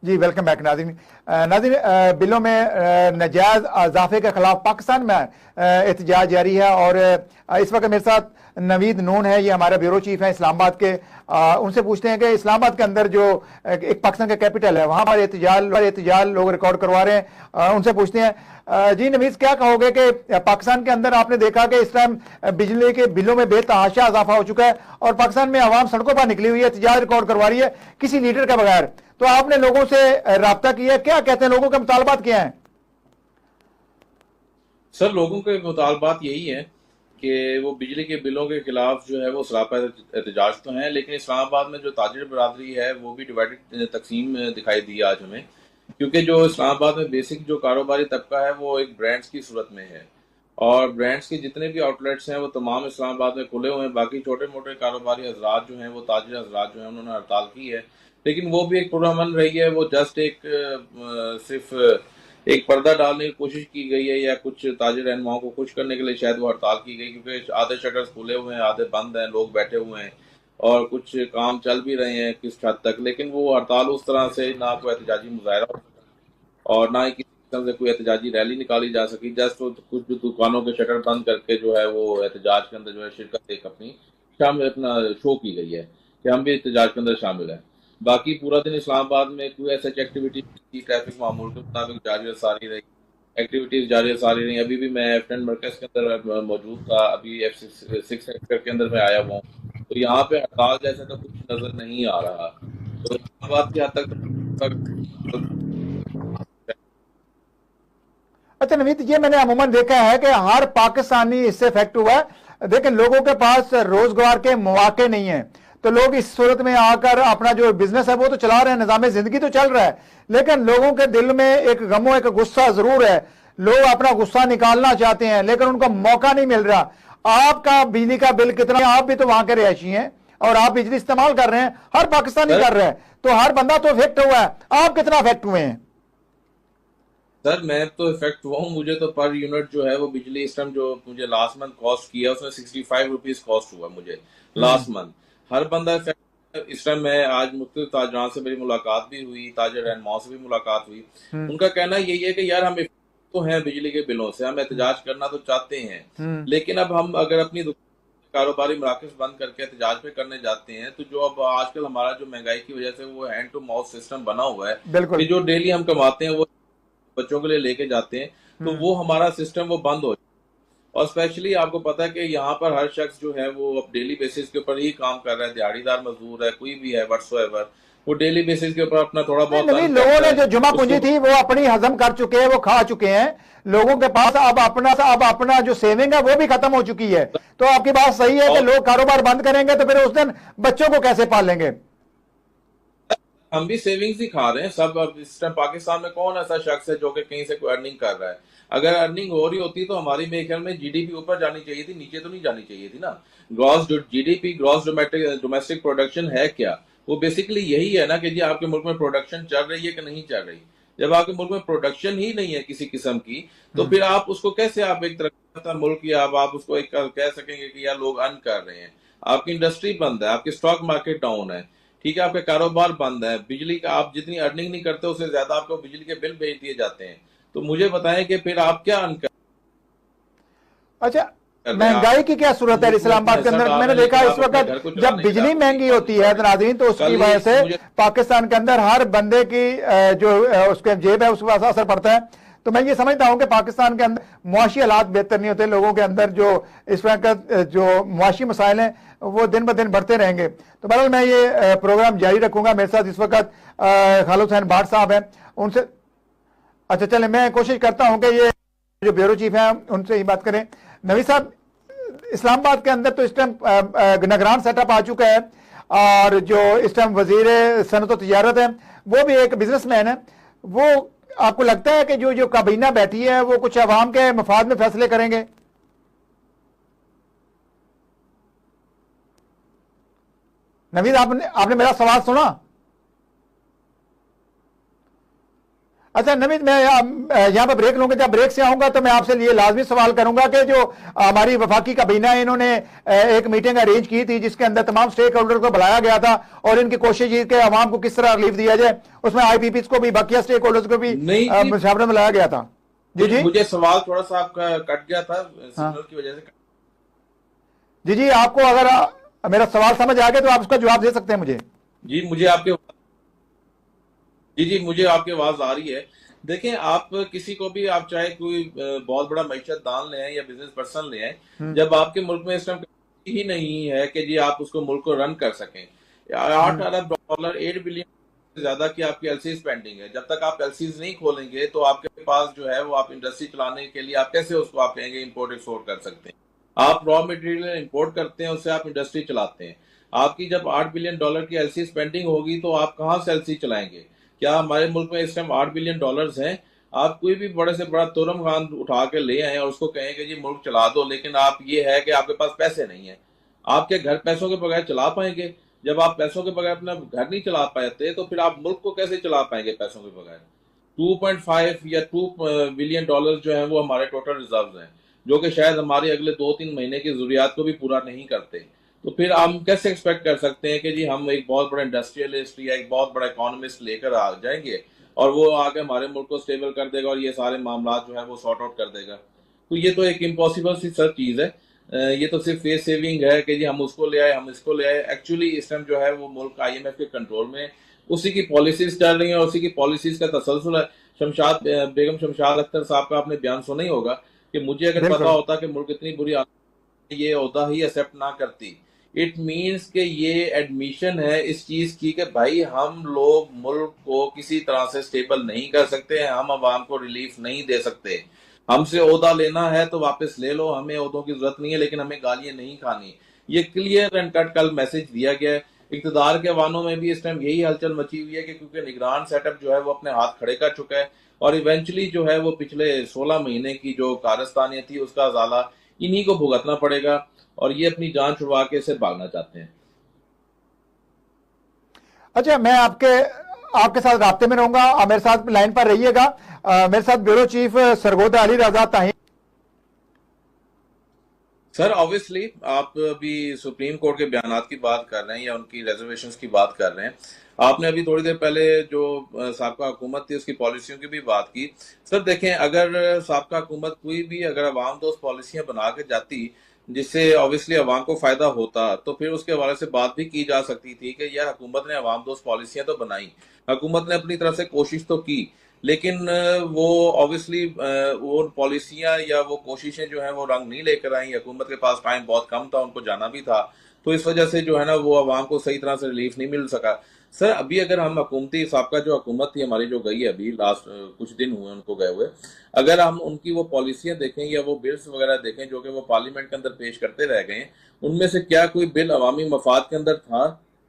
जी welcome back नाज़रीन। नाज़रीन, बिलों में नजायज इजाफे के खिलाफ पाकिस्तान में एहतजाज जारी है और इस वक्त मेरे साथ नवीद नून है, ये हमारे ब्यूरो चीफ हैं इस्लामाबाद के। उनसे पूछते हैं कि इस्लामाबाद के अंदर जो एक पाकिस्तान का कैपिटल है वहाँ पर एहतजाज लोग रिकॉर्ड करवा रहे हैं। उनसे पूछते हैं, जी नवीद, क्या कहोगे कि पाकिस्तान के अंदर आपने देखा कि इस टाइम बिजली के बिलों में बेतहाशा इजाफा हो चुका है और पाकिस्तान में आवाम सड़कों पर निकली हुई है, एहतजाज रिकॉर्ड करवा रही है किसी लीडर के बगैर। तो आपने लोगों से राब्ता किया, क्या कहते हैं लोगों के मुतालबात क्या हैं? सर, लोगों के मुतालबात यही है कि वो बिजली के बिलों के खिलाफ जो है वो सरापा एहतजाज तो हैं, लेकिन इस्लामाबाद में जो ताजिर बरादरी है वो भी डिवाइडेड तकसीम दिखाई दी आज हमें। क्योंकि जो इस्लामाबाद में बेसिक जो कारोबारी तबका है वो एक ब्रांड्स की सूरत में है, और ब्रांड्स के जितने भी आउटलेट्स हैं वो तमाम इस्लामाबाद में खुले हुए हैं। बाकी छोटे मोटे कारोबारी हजरात जो हैं, वो ताजिर हजरात जो हैं, उन्होंने हड़ताल की है, लेकिन वो भी एक पुरअमन रही है। वो जस्ट एक सिर्फ एक पर्दा डालने की कोशिश की गई है, या कुछ ताजिर रहनुमाओं को खुश करने के लिए शायद वो हड़ताल की गई, क्योंकि आधे शटर्स खुले हुए हैं, आधे बंद हैं, लोग बैठे हुए हैं और कुछ काम चल भी रहे हैं किस हद तक। लेकिन वो हड़ताल उस तरह से ना कोई एहतजाजी मुजाहरा हो सका और ना ही किसी किस्म से कोई एहतजाजी रैली निकाली जा सकी। जस्ट वो कुछ जो दुकानों के शटर बंद करके जो है वो एहतजाज के अंदर जो है शिरकत एक अपनी शामिल अपना शो की गई है कि हम भी एहतजाज के अंदर शामिल हैं। बाकी पूरा दिन इस्लामाबाद में कोई ऐसी एक्टिविटी की, ट्रैफिक मामूल के मुताबिक जारी और सारी रही, एक्टिविटीज जारी और सारी रही। अभी भी मैं एफएन मरकज के अंदर मौजूद था, अभी F6 सेक्टर के अंदर मैं आया हुआ हूँ, तो यहाँ पे हड़ताल जैसा तो कुछ नजर नहीं आ रहा। तो इस्लामाबाद की हद तक अच्छा नवीद, ये मैंने अमूमन देखा है कि हर पाकिस्तानी इससे इफेक्ट हुआ है, लेकिन लोगों के पास रोजगार के मौके नहीं है। तो लोग इस सूरत में आकर अपना जो बिजनेस है वो तो चला रहे हैं, निजाम जिंदगी तो चल रहा है, लेकिन लोगों के दिल में एक गमो एक गुस्सा जरूर है। लोग अपना गुस्सा निकालना चाहते हैं लेकिन उनको मौका नहीं मिल रहा। आपका बिजली का बिल कितना है? आप भी तो वहां के रिहायशी हैं और आप बिजली इस्तेमाल कर रहे हैं, हर पाकिस्तानी सर कर रहे हैं, तो हर बंदा तो इफेक्ट हुआ है। आप कितना इफेक्ट हुए हैं? सर मैं तो इफेक्ट हुआ हूँ। मुझे तो पर यूनिट जो है वो बिजली इस टाइम जो मुझे लास्ट मंथ कॉस्ट किया उसमें 65 रुपीज कॉस्ट हुआ मुझे हम्म। Last month. हर बंदा इफेक्ट। इस टाइम मैं आज मुख्तलिफ ताजरान से मेरी मुलाकात भी हुई, ताजर रहनुमाओं से भी मुलाकात हुई। हम्म। उनका कहना यही है कि यार हम effect तो हैं बिजली के बिलों से, हम एहतजाज करना तो चाहते हैं, हम्म। लेकिन अब हम अगर अपनी कारोबारी मराकज बंद करके एहतजाज पे करने जाते हैं तो जो अब आजकल हमारा जो महंगाई की वजह से वो हैंड टू माउथ सिस्टम बना हुआ है कि बिल्कुल। जो डेली हम कमाते हैं वो बच्चों के लिए लेके जाते हैं, तो हम्म। वो हमारा सिस्टम वो बंद हो जाए। और स्पेशली आपको पता है कि यहाँ पर हर शख्स जो है वो अब डेली बेसिस के ऊपर ही काम कर रहा है, दिहाड़ीदार मजदूर है, कोई भी है व्हाट्सोएवर, वो डेली बेसिस के ऊपर अपना थोड़ा नहीं बहुत नवीन, अर्न लोगों करता ने है जो जुमा उसके पूंजी थी वो अपनी हजम कर चुके हैं, वो खा चुके हैं। लोगों के पास अब अपना जो सेविंग है वो भी खत्म हो चुकी है। तो आपकी बात सही है कि और लोग कारोबार बंद करेंगे तो फिर उस दिन बच्चों को कैसे पालेंगे? हम भी सेविंग्स ही खा रहे हैं सब। अब इस टाइम पाकिस्तान में कौन ऐसा शख्स है जो कि कहीं से कोई अर्निंग कर रहा है? अगर अर्निंग हो रही होती तो हमारी मेरे ख्याल में जीडीपी ऊपर जानी चाहिए थी, नीचे तो नहीं जानी चाहिए थी ना। ग्रॉस जो जीडीपी, ग्रॉस डोमेस्टिक प्रोडक्शन है क्या? वो बेसिकली यही है ना कि जी आपके मुल्क में प्रोडक्शन चल रही है कि नहीं चल रही। जब आपके मुल्क में प्रोडक्शन ही नहीं है किसी किस्म की, तो फिर आप उसको कैसे, आप एक तरक्की याफ्ता मुल्क या आप उसको एक कह सकेंगे कि यार लोग अर्न कर रहे हैं? आपकी इंडस्ट्री बंद है, आपकी स्टॉक मार्केट डाउन है, ठीक है, आपका कारोबार बंद है, बिजली का आप जितनी अर्निंग नहीं करते उससे ज्यादा आपको बिजली के बिल भेज दिए जाते हैं। तो मुझे बताएं कि फिर आप क्या अर्न अच्छा, कर रहे हैं? महंगाई आप की क्या सूरत है मुल्क में अपना इस्लामाबाद के हिस्सा अंदर? डाल मैंने रहे हैं, देखा लेकिन इस आप अपने वक्त घर को जब चलाने के लिए बिजली आप बिजली महंगी बंद होती है कर रहे हैं। नाज़रीन, तो उसकी कल वजह ही से मुझे पाकिस्तान के अंदर हर बंदे की जो उसके जेब है उस पर असर पड़ता है। तो मैं ये समझता हूं कि पाकिस्तान के अंदर मुआशी हालात बेहतर नहीं होते, लोगों के अंदर जो इस वक्त का जो मुआशी मसाइल हैं वो दिन ब दिन बढ़ते रहेंगे। तो बहरहाल मैं ये प्रोग्राम जारी रखूंगा। मेरे साथ इस वक्त खालिद हुसैन भाट साहब हैं, उनसे अच्छा चले मैं कोशिश करता हूं कि ये जो ब्यूरो चीफ हैं उनसे ही बात करें। नवी साहब, इस्लामाबाद के अंदर तो इस टाइम निगरान सेटअप आ चुका है और जो इस टाइम वजीर सनत और तजारत है वो भी एक बिजनेसमैन है। वो आपको लगता है कि जो जो काबीना बैठी है वो कुछ अवाम के मफाद में फैसले करेंगे? नवीद, आपने आपने मेरा सवाल सुना? अच्छा नवीद, मैं यहाँ पर ब्रेक लूंगा। जब ब्रेक से आऊंगा तो मैं आपसे ये लाजमी सवाल करूंगा कि जो हमारी वफाकी काबीना है, इन्होंने एक मीटिंग अरेंज की थी जिसके अंदर तमाम स्टेक होल्डर को बुलाया गया था और इनकी कोशिश ये कि आवाम को किस तरह रिलीफ दिया जाए, उसमें आईपीपी को भी, बाकी स्टेक होल्डर्स को भी मुशावरत में लाया गया था। जी जी, मुझे सवाल थोड़ा सा आपका कट गया था सिग्नल की वजह से। जी जी, आपको अगर मेरा सवाल समझ आ गया तो आप उसका जवाब दे सकते हैं मुझे। जी मुझे आपकी आवाज आ रही है। देखें, आप किसी को भी, आप चाहे कोई बहुत बड़ा मईशत दान ले आए या बिजनेस पर्सन ले आए, जब आपके मुल्क में इस टाइम ही नहीं है कि जी आप उसको मुल्क को रन कर सकें, 8 अरब डॉलर, 8 बिलियन से ज्यादा की आपकी एलसीज पेंडिंग है। जब तक आप एलसीज नहीं खोलेंगे तो आपके पास जो है वो आप इंडस्ट्री चलाने के लिए आप कैसे उसको आप कहेंगे इंपोर्ट एक्सपोर्ट कर सकते हैं। आप रॉ मटेरियल इंपोर्ट करते हैं, उससे आप इंडस्ट्री चलाते हैं। आपकी जब 8 बिलियन डॉलर की एलसी स्पेंडिंग होगी तो आप कहां से एलसी चलाएंगे? क्या हमारे मुल्क में इस टाइम 8 बिलियन डॉलर्स हैं? आप कोई भी बड़े से बड़ा तुरम खान उठा के ले आए और उसको कहें कि जी मुल्क चला दो, लेकिन आप ये है कि आपके पास पैसे नहीं है। आपके घर पैसों के बगैर चला पाएंगे? जब आप पैसों के बगैर अपना घर नहीं चला पाते तो फिर आप मुल्क को कैसे चला पाएंगे पैसों के बगैर? 2.5 या 2 बिलियन डॉलर जो है वो हमारे टोटल रिजर्व हैं, जो कि शायद हमारे अगले 2-3 महीने की जरूरियात को भी पूरा नहीं करते। तो फिर हम कैसे एक्सपेक्ट कर सकते हैं कि जी हम एक बहुत बड़ा इंडस्ट्रियलिस्ट या एक बहुत बड़ा इकोनॉमिस्ट लेकर आ जाएंगे और वो आके हमारे मुल्क को स्टेबल कर देगा और ये सारे मामला जो है वो सॉर्ट आउट कर देगा? तो ये तो एक इम्पॉसिबल सी सर चीज है। ये तो सिर्फ फेस सेविंग है कि जी हम उसको ले आए, हम इसको ले आए। एक्चुअली इस टाइम जो है वो मुल्क IMF के कंट्रोल में, उसी की पॉलिसीज चल रही है और उसी की पॉलिसीज का तसलसल है। बेगम शमशाद अख्तर साहब का आपने बयान सुना ही होगा कि मुझे अगर पता होता कि मुल्क इतनी बुरी ये ओहदा ही एक्सेप्ट ना करती। इट मीन्स कि ये एडमिशन है इस चीज की कि भाई हम लोग मुल्क को किसी तरह से स्टेबल नहीं कर सकते, हम अवाम को रिलीफ नहीं दे सकते। हमसे ओहदा लेना है तो वापस ले लो, हमें ओहदों की जरूरत नहीं है, लेकिन हमें गालियां नहीं खानी। ये क्लियर एंड कट कल मैसेज दिया गया है। इक्तदार के वानों में भी इस टाइम यही हलचल मची हुई है कि क्योंकि निगरान सेटअप जो है वो अपने हाथ खड़े कर चुका है और इवेंचुअली जो है वो पिछले 16 महीने की जो कारस्तानी थी उसका अजाला इन्हीं को भुगतना पड़ेगा और ये अपनी जान छुड़वा के इसे भागना चाहते हैं। अच्छा, मैं आपके साथ राब्ते में रहूंगा, आप मेरे साथ लाइन पर रहिएगा। मेरे साथ ब्यूरो चीफ सरगोदा अली रजा ताहिर। सर ऑब्वियसली आप अभी सुप्रीम कोर्ट के बयानात की बात कर रहे हैं या उनकी रिजर्वेशंस की बात कर रहे हैं। आपने अभी थोड़ी देर पहले जो साबका हुकूमत थी उसकी पॉलिसियों की भी बात की। सर देखें, अगर साबका हुकूमत कोई भी अगर अवाम दोस्त पॉलिसियां बना के जाती जिससे ऑब्वियसली अवाम को फायदा होता तो फिर उसके हवाले से बात भी की जा सकती थी कि यार हुकूमत ने अवाम दोस्त पॉलिसियां तो बनाई, हुकूमत ने अपनी तरफ से कोशिश तो की, लेकिन वो ऑब्वियसली वो पॉलिसियां या वो कोशिशें जो है वो रंग नहीं लेकर आई। हुकूमत के पास टाइम बहुत कम था, उनको जाना भी था, तो इस वजह से जो है ना वो अवाम को सही तरह से रिलीफ नहीं मिल सका। सर अभी अगर हम हुकूमती साबका जो हुकूमत थी हमारी जो गई है अभी लास्ट कुछ दिन हुए उनको गए हुए, अगर हम उनकी वो पॉलिसियां देखें या वो बिल्स वगैरह देखें जो कि वो पार्लियामेंट के अंदर पेश करते रह गए, उनमें से क्या कोई बिल अवामी मफाद के अंदर था?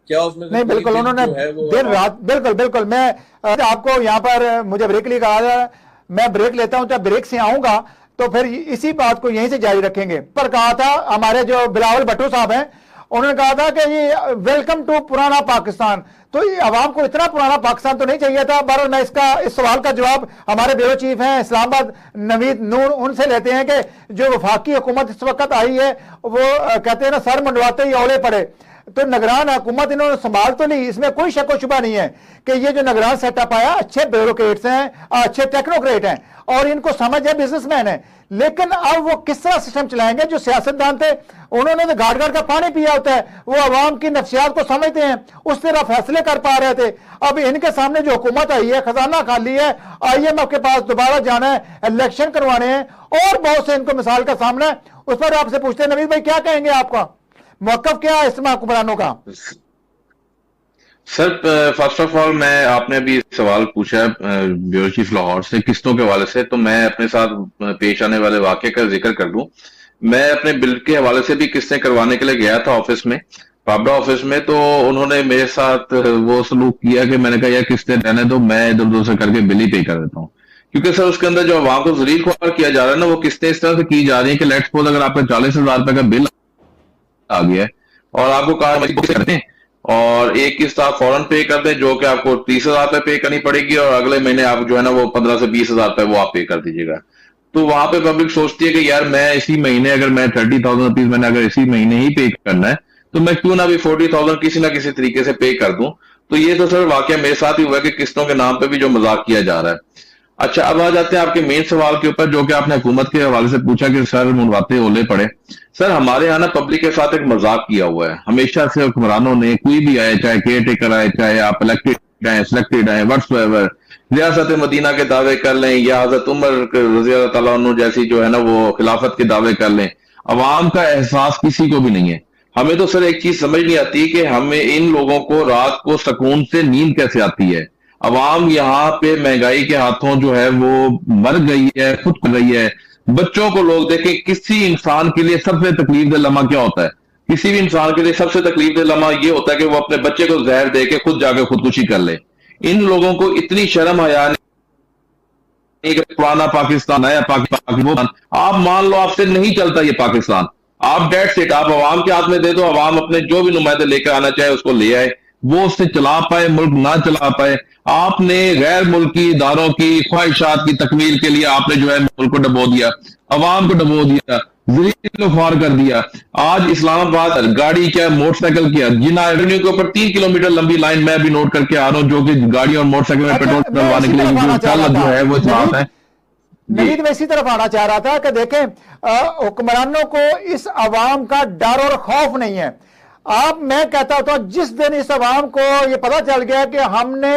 क्या उसमें नहीं, बिल्कुल उन्होंने दिन रात, बिल्कुल मैं आपको यहाँ पर मुझे ब्रेक लिए कहा, मैं ब्रेक लेता हूँ, जब ब्रेक से आऊंगा तो फिर इसी बात को यहीं से जारी रखेंगे। पर कहा था हमारे जो बिलावल भट्टो साहब हैं, उन्होंने कहा था कि ये वेलकम टू पुराना पाकिस्तान। तो ये अवाम को इतना पुराना पाकिस्तान तो नहीं चाहिए था। बहरहाल मैं इस सवाल का जवाब हमारे ब्यूरो चीफ हैं इस्लामाबाद नवीद नूर, उनसे लेते हैं कि जो वफाकी हुकूमत इस वक्त आई है वो कहते हैं ना सर मंडवाते ही औले पड़े, तो निगरान हुकूमत इन्होंने संभाल तो ली, इसमें कोई शक व शुबा नहीं है कि ये जो निगरान सेटअप आया अच्छे ब्यूरोक्रेट्स हैं, अच्छे टेक्नोक्रेट हैं और इनको समझ है, बिजनेसमैन है। लेकिन अब वो किस तरह सिस्टम चलाएंगे? जो सियासतदान थे उन्होंने तो घाट घाट का पानी पिया होता है, वो अवाम की नफ्सियात को समझते हैं, उस तरह फैसले कर पा रहे थे। अब इनके सामने जो हुकूमत आई है, खजाना खाली है, IMF के पास दोबारा जाना है, इलेक्शन करवाने हैं और बहुत से इनको मिसाल का सामना है। उस पर आपसे पूछते हैं नवीद भाई, क्या कहेंगे, आपका मौकफ क्या है इस्तेमाल हुक्मरानों का? सर फर्स्ट ऑफ ऑल मैं आपने अभी सवाल पूछा ब्यूरो चीफ लाहौर से किस्तों के हवाले से, तो मैं अपने साथ पेश आने वाले वाकये का जिक्र कर दूं। मैं अपने बिल के हवाले से भी किस्तें करवाने के लिए गया था ऑफिस में, पाबड़ा ऑफिस में, तो उन्होंने मेरे साथ वो सलूक किया कि मैंने कहा यार किस्तें रहने दो, मैं इधर उधर से करके बिल ही पे कर देता हूँ। क्योंकि सर उसके अंदर जो अवाम को जलील ख्वार किया जा रहा है ना, वो किस्तें इस तरह से की जा रही है कि लेट्स सपोज अगर आपका 40,000 रुपए का बिल आ गया है और आपको कहा करते हैं और एक किस्त आप फौरन पे कर दें जो कि आपको 30,000 रुपये पे करनी पड़ेगी, और अगले महीने आप जो है ना वो 15 से 20,000 रुपये वो आप पे कर दीजिएगा। तो वहां पे पब्लिक सोचती है कि यार मैं इसी महीने अगर मैं 30,000 रुपीज मैंने अगर इसी महीने ही पे करना है तो मैं क्यों ना भी 40,000 किसी ना किसी तरीके से पे कर दूं। तो ये तो सर वाकया मेरे साथ ही हुआ है कि किस्तों के नाम पे भी जो मजाक किया जा रहा है। अच्छा, अब आ जाते हैं आपके मेन सवाल के ऊपर जो कि आपने हुकूमत के हवाले से पूछा कि सर मुनवाते ओले पड़े। सर हमारे यहाँ ना पब्लिक के साथ एक मजाक किया हुआ है हमेशा से हुक्मरानों ने, कोई भी आए, चाहे केयर टेकर आए, चाहे आप इलेक्टेड आए, सिलेक्टेड आए, व्हाट्सएवर, रियासत मदीना के दावे कर लें या हजरत उमर रज़ी अल्लाह तआला अन्हु जैसी जो है ना वो खिलाफत के दावे कर लें, अवाम का एहसास किसी को भी नहीं है। हमें तो सर एक चीज समझ नहीं आती कि हमें इन लोगों को रात को सुकून से नींद कैसे आती है। अवाम यहाँ पे महंगाई के हाथों जो है वो मर गई है, खुद कर रही है। बच्चों को लोग देखें, किसी इंसान के लिए सबसे तकलीफ दे लम्हा क्या होता है? किसी भी इंसान के लिए सबसे तकलीफ दे लम्हा ये होता है कि वो अपने बच्चे को जहर दे के खुद जाकर खुदकुशी कर ले। इन लोगों को इतनी शर्म हया नहीं कि पुराना पाकिस्तान है, पाकिस्तान आप मान लो आपसे नहीं चलता ये पाकिस्तान, आप डेट सेट आप अवाम के हाथ में दे दो, अवाम अपने जो भी नुमाइंदे लेकर आना चाहे उसको ले आए, वो उससे चला पाए, मुल्क ना चला पाए। आपने गैर मुल्की इदारों की ख्वाहिशात की तकमील के लिए आपने जो है मुल्क को डबो दिया, अवाम को डबो दिया, जलील ख्वार कर दिया। आज इस्लामाबाद गाड़ी क्या मोटरसाइकिल क्या, जिना एवेन्यू के ऊपर 3 किलोमीटर लंबी लाइन मैं भी नोट करके आ रहा हूँ, जो कि गाड़ी और मोटरसाइकिल में पेट्रोल डलवाने के लिए जो है वो चलाता है। नवीद में इसी तरफ आना चाह रहा था कि देखें हुक्मरानों को इस अवाम का डर और खौफ नहीं है। मैं कहता होता हूं जिस दिन इस अवाम को ये पता चल गया कि हमने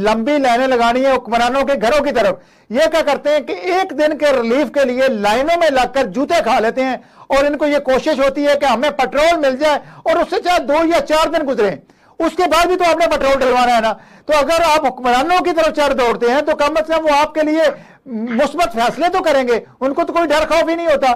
लंबी लाइनें लगानी है हुक्मरानों के घरों की तरफ, ये क्या करते हैं कि एक दिन के रिलीफ के लिए लाइनों में लगकर जूते खा लेते हैं, और इनको ये कोशिश होती है कि हमें पेट्रोल मिल जाए, और उससे चाहे 2 या 4 दिन गुजरे, उसके बाद भी तो आपने पेट्रोल डलवाना है ना। तो अगर आप हुक्मरानों की तरफ चढ़ दौड़ते हैं तो कम से कम वो आपके लिए मुस्बत फैसले तो करेंगे, उनको तो कोई डर खौफ ही नहीं होता।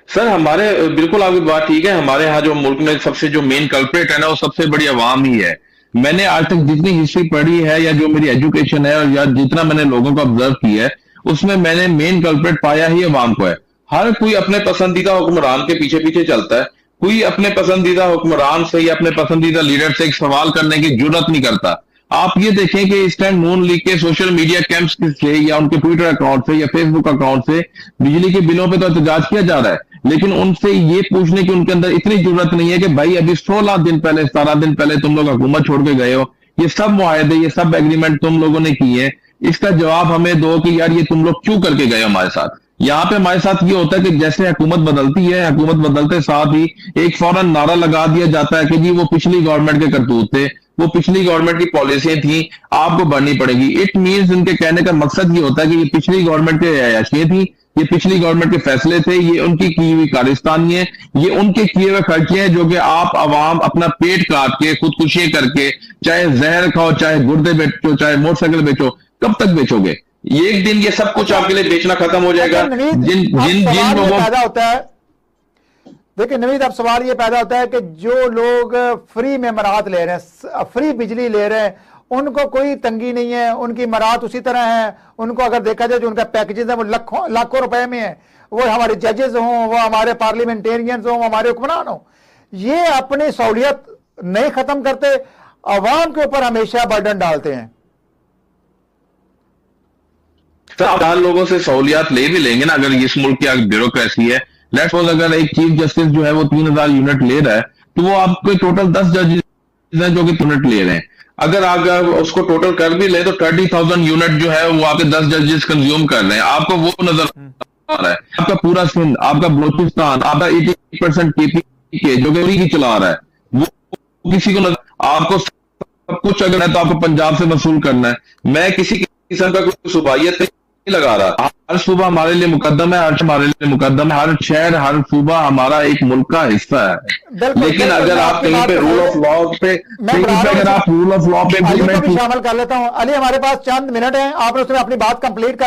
सर हमारे बिल्कुल आपकी बात ठीक है, हमारे यहाँ जो मुल्क में सबसे जो मेन कल्प्रेट है ना वो सबसे बड़ी अवाम ही है। मैंने आज तक जितनी हिस्ट्री पढ़ी है या जो मेरी एजुकेशन है और या जितना मैंने लोगों को ऑब्जर्व किया है उसमें मैंने मेन कल्प्रेट पाया ही अवाम को है। हर कोई अपने पसंदीदा हुक्मरान के पीछे पीछे चलता है, कोई अपने पसंदीदा हुक्मरान से या अपने पसंदीदा लीडर से एक सवाल करने की जरूरत नहीं करता। आप ये देखें कि इस टाइम नून लीग के सोशल मीडिया कैंप्स से या उनके ट्विटर अकाउंट से या फेसबुक अकाउंट से बिजली के बिलों पे तो एहतजाज किया जा रहा है, लेकिन उनसे ये पूछने की उनके अंदर इतनी जरूरत नहीं है कि भाई अभी 16 दिन पहले 17 दिन पहले तुम लोग हुकूमत छोड़ के गए हो, ये सब मुआहदे ये सब एग्रीमेंट तुम लोगों ने किए हैं, इसका जवाब हमें दो कि यार ये तुम लोग क्यों करके गए हमारे साथ। यहाँ पे हमारे साथ ये होता है कि जैसे हुकूमत बदलती है, हुकूमत बदलते साथ ही एक फौरन नारा लगा दिया जाता है कि जी वो पिछली गवर्नमेंट के करतूत थे, वो पिछली गवर्नमेंट की पॉलिसियां थी, आपको बढ़नी पड़ेगी। इट मीन्स उनके कहने का मकसद ये होता है कि ये पिछली गवर्नमेंट के अयाशियां थी, ये पिछली गवर्नमेंट के फैसले थे, ये उनकी की हुई कारिस्तानी है, ये उनके किए हुए खर्चे हैं जो कि आप अवाम अपना पेट काट के खुदकुशियां करके चाहे जहर खाओ, चाहे गुर्दे बेचो, चाहे मोटरसाइकिल बेचो, कब तक बेचोगे? एक दिन ये सब कुछ आपके लिए बेचना खत्म हो जाएगा। जिन लोगों पैदा होता है, देखिए नवीद, अब सवाल ये पैदा होता है कि जो लोग फ्री में मराहत ले रहे हैं, फ्री बिजली ले रहे हैं, उनको कोई तंगी नहीं है, उनकी मराहत उसी तरह है। उनको अगर देखा जाए जो उनका पैकेजेस है वो लाखों रुपए में है, वो हमारे जजेस हों, वो हमारे पार्लियामेंटेरियंस हों, हमारे हुक्मरान हों, ये अपनी सहूलियत नहीं खत्म करते, अवाम के ऊपर हमेशा बर्डन डालते हैं। चार लोगों से सहूलियात ले भी लेंगे ना, अगर इस मुल्क की ब्यूरोक्रेसी है, लेट्स सपोज अगर एक चीफ जस्टिस जो है वो 3000 यूनिट ले रहा है तो वो आपके टोटल 10 जजेस हैं जो कि यूनिट ले रहे हैं। अगर आप उसको टोटल कर भी ले तो 30,000 यूनिट जो है वो आपके 10 जजेस कंज्यूम कर रहे हैं। आपको वो नजर आ रहा है आपका पूरा सिंध, आपका बलोचिस्तान, आपका 80% केपी जो कि चला रहा है, वो किसी को नजर, आपको सब कुछ अगर है तो आपको पंजाब से वसूल करना है। मैं किसी किस्म का कोई सूबाइयत नहीं लगा रहा, हर सूबा हमारे लिए मुकद्दम है, हर हमारे लिए मुकद्दम है, हर शहर हर सूबा हमारा एक मुल्क का हिस्सा है। लेकिन अगर आप कहीं पे रूल ऑफ लॉ पे अगर आप रूल ऑफ लॉ पे शामिल कर लेता हूं। अली हमारे पास चंद मिनट हैं, आपने उसमें अपनी बात कंप्लीट कर